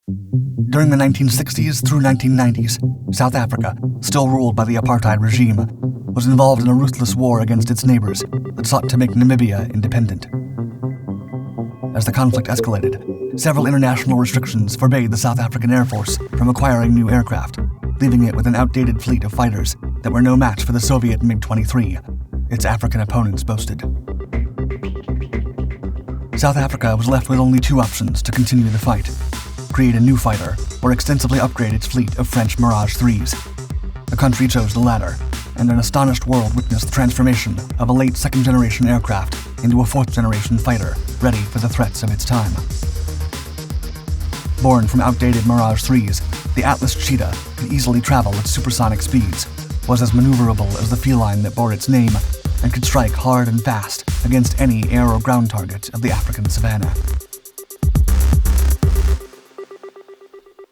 During the 1960s through 1990s, South Africa, still ruled by the Apartheid regime, was involved in a ruthless war against its neighbors that sought to make Namibia independent. As the conflict escalated, several international restrictions forbade the South African Air Force from acquiring new aircraft, leaving it with an outdated fleet of fighters that were no match for the Soviet MiG-23, its African opponents boasted. South Africa was left with only two options to continue the fight: create a new fighter or extensively upgrade its fleet of French Mirage IIIs. The country chose the latter, and an astonished world witnessed the transformation of a late second-generation aircraft into a fourth-generation fighter ready for the threats of its time. Born from outdated Mirage IIIs, the Atlas Cheetah could easily travel at supersonic speeds, was as maneuverable as the feline that bore its name, and could strike hard and fast against any air or ground target of the African Savannah.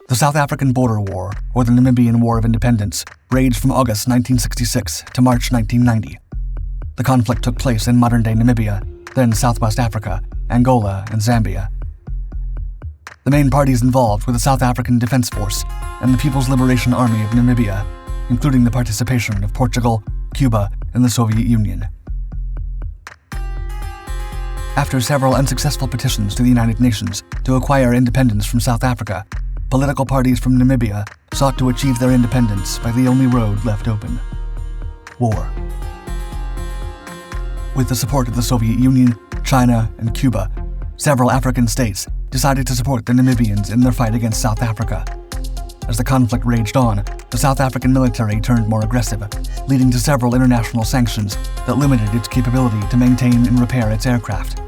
The South African Border War, or the Namibian War of Independence, raged from August 1966 to March 1990. The conflict took place in modern-day Namibia, then Southwest Africa, Angola, and Zambia. The main parties involved were the South African Defense Force and the People's Liberation Army of Namibia, including the participation of Portugal, Cuba, and the Soviet Union. After several unsuccessful petitions to the United Nations to acquire independence from South Africa, political parties from Namibia sought to achieve their independence by the only road left open: war. With the support of the Soviet Union, China, and Cuba, several African states decided to support the Namibians in their fight against South Africa. As the conflict raged on, the South African military turned more aggressive, leading to several international sanctions that limited its capability to maintain and repair its aircraft.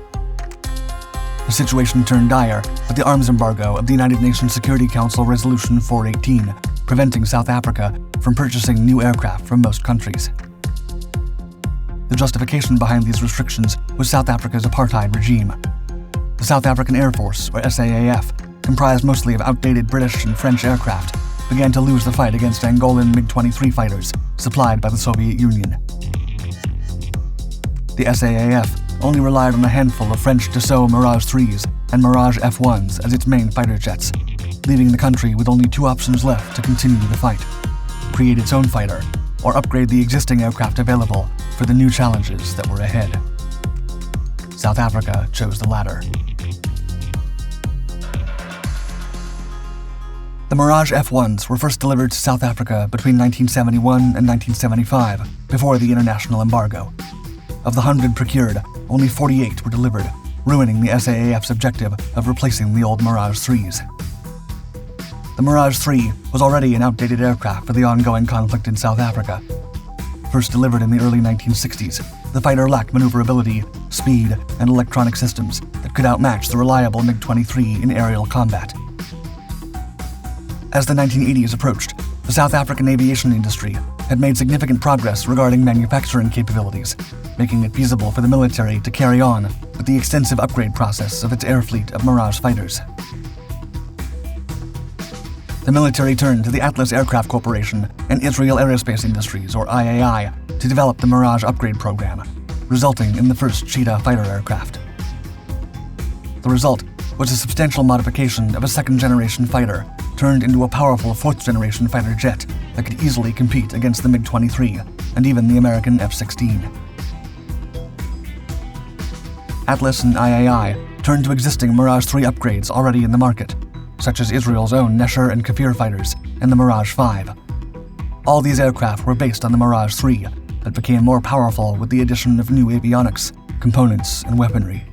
The situation turned dire with the arms embargo of the United Nations Security Council Resolution 418, preventing South Africa from purchasing new aircraft from most countries. The justification behind these restrictions was South Africa's apartheid regime. The South African Air Force, or SAAF, comprised mostly of outdated British and French aircraft, began to lose the fight against Angolan MiG-23 fighters supplied by the Soviet Union. The SAAF only relied on a handful of French Dassault Mirage IIIs and Mirage F1s as its main fighter jets, leaving the country with only two options left to continue the fight: create its own fighter, or upgrade the existing aircraft available for the new challenges that were ahead. South Africa chose the latter. The Mirage F1s were first delivered to South Africa between 1971 and 1975, before the international embargo. Of the 100 procured, only 48 were delivered, ruining the SAAF's objective of replacing the old Mirage IIIs. The Mirage III was already an outdated aircraft for the ongoing conflict in South Africa. First delivered in the early 1960s, the fighter lacked maneuverability, speed, and electronic systems that could outmatch the reliable MiG-23 in aerial combat. As the 1980s approached, the South African aviation industry had made significant progress regarding manufacturing capabilities, making it feasible for the military to carry on with the extensive upgrade process of its air fleet of Mirage fighters. The military turned to the Atlas Aircraft Corporation and Israel Aerospace Industries, or IAI, to develop the Mirage upgrade program, resulting in the first Cheetah fighter aircraft. The result was a substantial modification of a second-generation fighter turned into a powerful fourth-generation fighter jet that could easily compete against the MiG-23 and even the American F-16. Atlas and IAI turned to existing Mirage III upgrades already in the market, such as Israel's own Nesher and Kafir fighters and the Mirage 5. All these aircraft were based on the Mirage III, but became more powerful with the addition of new avionics, components, and weaponry.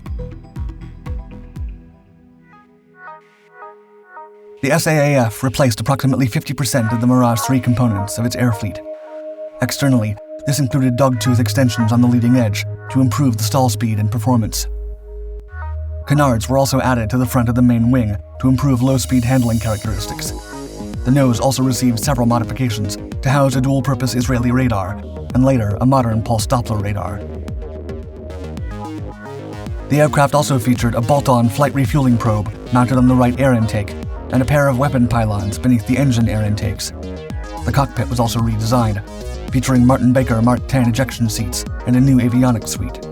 The SAAF replaced approximately 50% of the Mirage III components of its air fleet. Externally, this included dogtooth extensions on the leading edge to improve the stall speed and performance. Canards were also added to the front of the main wing to improve low-speed handling characteristics. The nose also received several modifications to house a dual-purpose Israeli radar, and later a modern pulse Doppler radar. The aircraft also featured a bolt-on flight refueling probe mounted on the right air intake, and a pair of weapon pylons beneath the engine air intakes. The cockpit was also redesigned, featuring Martin Baker Mark 10 ejection seats and a new avionics suite.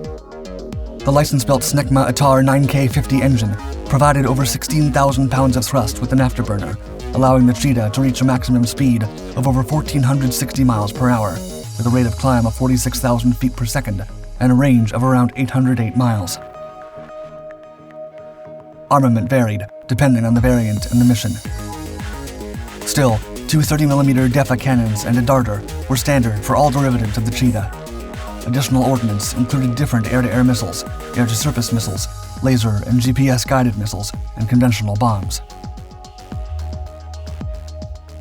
The license-built Snecma Atar 9K50 engine provided over 16,000 pounds of thrust with an afterburner, allowing the Cheetah to reach a maximum speed of over 1,460 miles per hour, with a rate of climb of 46,000 feet per second and a range of around 808 miles. Armament varied, depending on the variant and the mission. Still, two 30mm DEFA cannons and a darter were standard for all derivatives of the Cheetah. Additional ordnance included different air-to-air missiles, air-to-surface missiles, laser and GPS-guided missiles, and conventional bombs.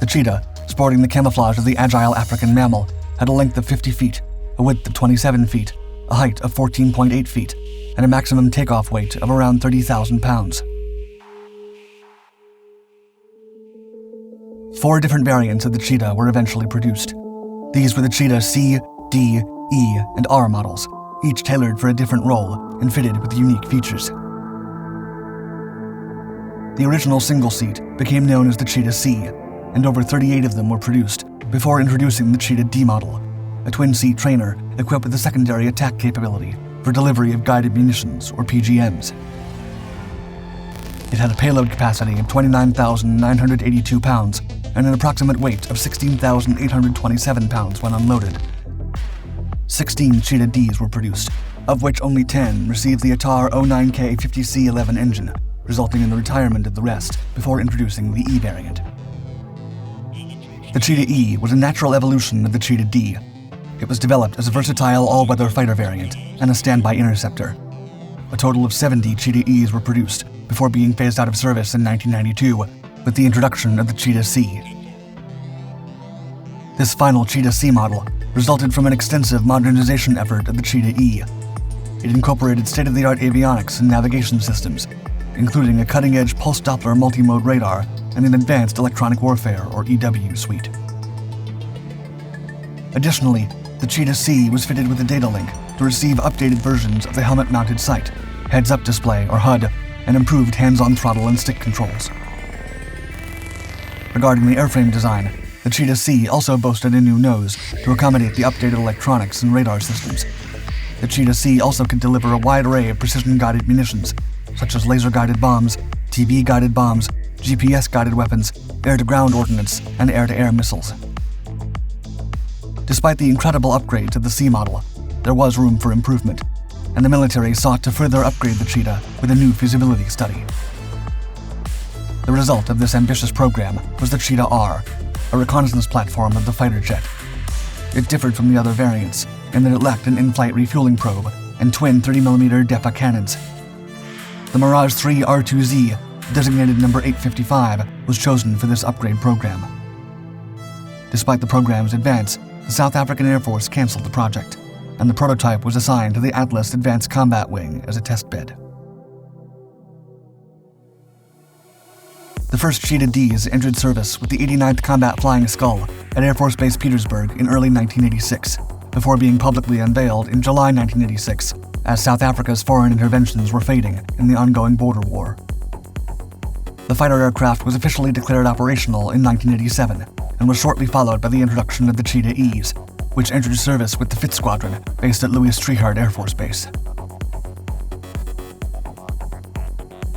The Cheetah, sporting the camouflage of the agile African mammal, had a length of 50 feet, a width of 27 feet, a height of 14.8 feet, and a maximum takeoff weight of around 30,000 pounds. 4 different variants of the Cheetah were eventually produced. These were the Cheetah C, D, E, and R models, each tailored for a different role and fitted with unique features. The original single seat became known as the Cheetah C, and over 38 of them were produced before introducing the Cheetah D model, a twin-seat trainer equipped with a secondary attack capability for delivery of guided munitions, or PGMs. It had a payload capacity of 29,982 pounds and an approximate weight of 16,827 pounds when unloaded. 16 Cheetah Ds were produced, of which only 10 received the Atar 09K 50C11 engine, resulting in the retirement of the rest before introducing the E variant. The Cheetah E was a natural evolution of the Cheetah D. It was developed as a versatile all-weather fighter variant and a standby interceptor. A total of 70 Cheetah Es were produced before being phased out of service in 1992 with the introduction of the Cheetah C. This final Cheetah C model resulted from an extensive modernization effort of the Cheetah E. It incorporated state-of-the-art avionics and navigation systems, including a cutting-edge pulse Doppler multi-mode radar and an advanced electronic warfare, or EW, suite. Additionally, the Cheetah C was fitted with a data link to receive updated versions of the helmet-mounted sight, heads-up display, or HUD, and improved hands-on throttle and stick controls. Regarding the airframe design, the Cheetah C also boasted a new nose to accommodate the updated electronics and radar systems. The Cheetah C also could deliver a wide array of precision-guided munitions, such as laser-guided bombs, TV-guided bombs, GPS-guided weapons, air-to-ground ordnance, and air-to-air missiles. Despite the incredible upgrade to the C model, there was room for improvement, and the military sought to further upgrade the Cheetah with a new feasibility study. The result of this ambitious program was the Cheetah R, a reconnaissance platform of the fighter jet. It differed from the other variants in that it lacked an in-flight refueling probe and twin 30mm DEFA cannons. The Mirage III R2Z, designated number 855, was chosen for this upgrade program. Despite the program's advance, the South African Air Force canceled the project, and the prototype was assigned to the Atlas Advanced Combat Wing as a testbed. The first Cheetah Ds entered service with the 89th Combat Flying Skull at Air Force Base Petersburg in early 1986, before being publicly unveiled in July 1986, as South Africa's foreign interventions were fading in the ongoing border war. The fighter aircraft was officially declared operational in 1987, and was shortly followed by the introduction of the Cheetah Es, which entered service with the Fifth Squadron, based at Louis Trichardt Air Force Base.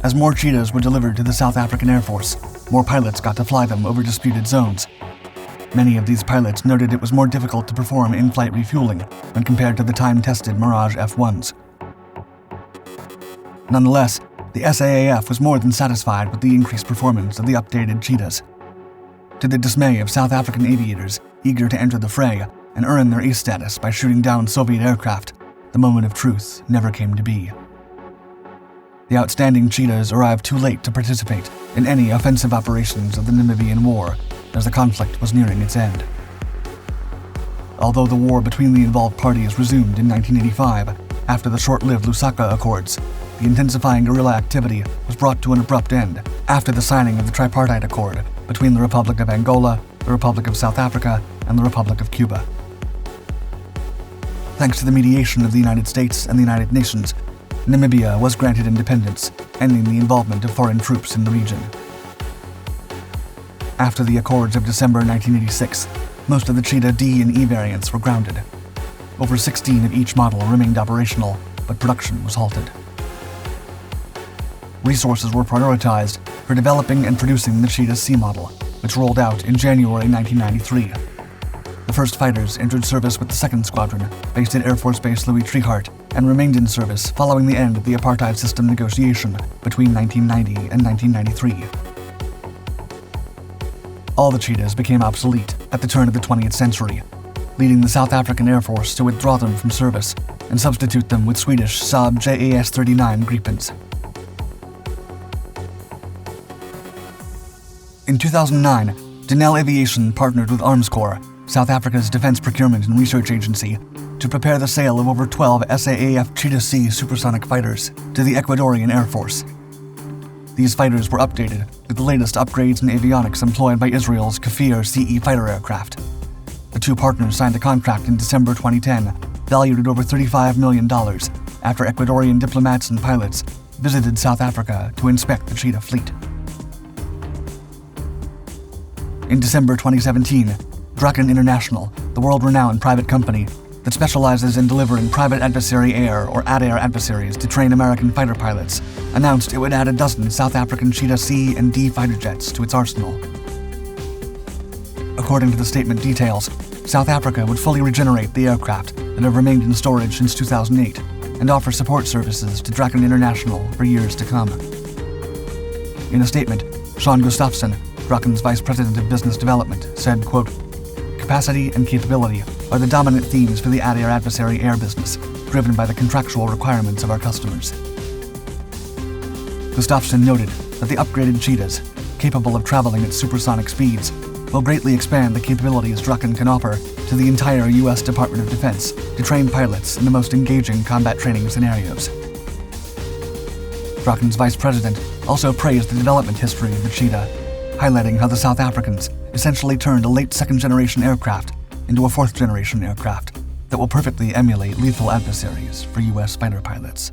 As more Cheetahs were delivered to the South African Air Force, more pilots got to fly them over disputed zones. Many of these pilots noted it was more difficult to perform in-flight refueling when compared to the time-tested Mirage F1s. Nonetheless, the SAAF was more than satisfied with the increased performance of the updated Cheetahs. To the dismay of South African aviators eager to enter the fray and earn their ace status by shooting down Soviet aircraft, the moment of truth never came to be. The outstanding Cheetahs arrived too late to participate in any offensive operations of the Namibian War, as the conflict was nearing its end. Although the war between the involved parties resumed in 1985, after the short-lived Lusaka Accords, the intensifying guerrilla activity was brought to an abrupt end after the signing of the Tripartite Accord between the Republic of Angola, the Republic of South Africa, and the Republic of Cuba. Thanks to the mediation of the United States and the United Nations, Namibia was granted independence, ending the involvement of foreign troops in the region. After the Accords of December 1986, most of the Cheetah D and E variants were grounded. Over 16 of each model remained operational, but production was halted. resources were prioritized for developing and producing the Cheetah C model, which rolled out in January 1993. The first fighters entered service with the 2nd Squadron, based at Air Force Base Louis Trichardt, and remained in service following the end of the Apartheid system negotiation between 1990 and 1993. All the Cheetahs became obsolete at the turn of the 20th century, leading the South African Air Force to withdraw them from service and substitute them with Swedish Saab JAS-39 Gripens. In 2009, Denel Aviation partnered with Arms Corps, South Africa's defense procurement and research agency, to prepare the sale of over 12 SAAF Cheetah C supersonic fighters to the Ecuadorian Air Force. These fighters were updated with the latest upgrades in avionics employed by Israel's Kafir CE fighter aircraft. The two partners signed a contract in December 2010, valued at over $35 million, after Ecuadorian diplomats and pilots visited South Africa to inspect the Cheetah fleet. In December 2017, Draken International, the world-renowned private company that specializes in delivering private adversary air or ADAIR adversaries to train American fighter pilots, announced it would add a dozen South African Cheetah C and D fighter jets to its arsenal. According to the statement details, South Africa would fully regenerate the aircraft that have remained in storage since 2008 and offer support services to Draken International for years to come. In a statement, Sean Gustafsson, Draken's Vice President of Business Development, said, quote, "Capacity and capability are the dominant themes for the ADAIR adversary air business, driven by the contractual requirements of our customers." Gustafsson noted that the upgraded Cheetahs, capable of traveling at supersonic speeds, will greatly expand the capabilities Draken can offer to the entire U.S. Department of Defense to train pilots in the most engaging combat training scenarios. Draken's vice president also praised the development history of the Cheetah, highlighting how the South Africans essentially turned a late second-generation aircraft into a fourth-generation aircraft that will perfectly emulate lethal adversaries for U.S. fighter pilots.